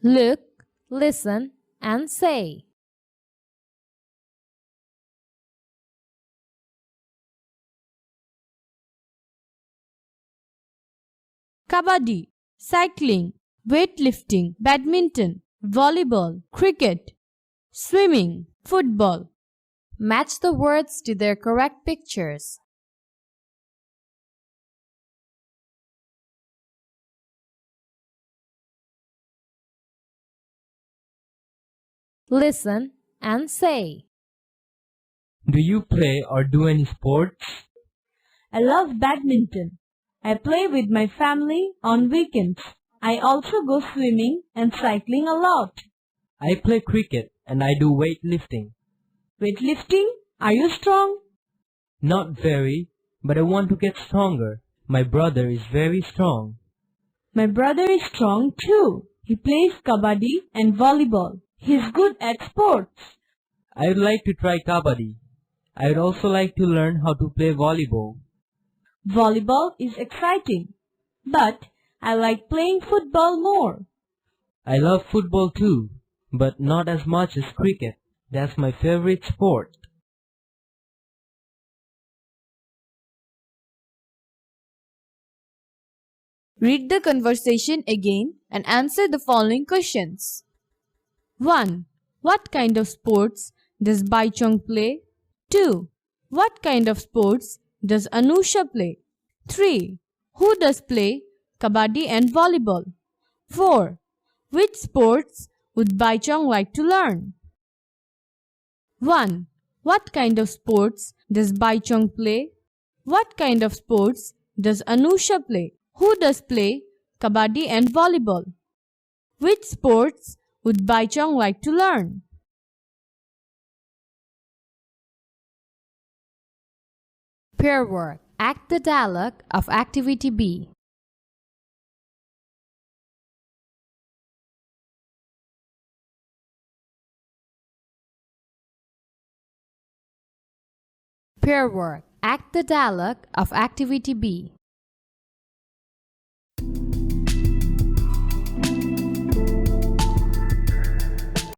Look, listen, and say. Kabaddi, cycling, weightlifting, badminton, volleyball, cricket, swimming, football. Match the words to their correct pictures. Listen and say. Do you play or do any sports? I love badminton. I play with my family on weekends. I also go swimming and cycling a lot. I play cricket and I do weightlifting. Weightlifting? Are you strong? Not very, but I want to get stronger. My brother is very strong. My brother is strong too. He plays kabaddi and volleyball. He's good at sports. I would like to try kabaddi. I would also like to learn how to play volleyball. Volleyball is exciting, but I like playing football more. I love football too, but not as much as cricket. That's my favorite sport. Read the conversation again and answer the following questions. 1. What kind of sports does Baichong play? 2. What kind of sports does Anusha play? 3. Who does play kabaddi and volleyball? 4. Which sports would Baichong like to learn? 1. What kind of sports does Baichong play? What kind of sports does Anusha play? Who does play kabaddi and volleyball? Which sports would Baichong like to learn? Pair work. Act the dialogue of Activity B. Pair work. Act the dialogue of Activity B.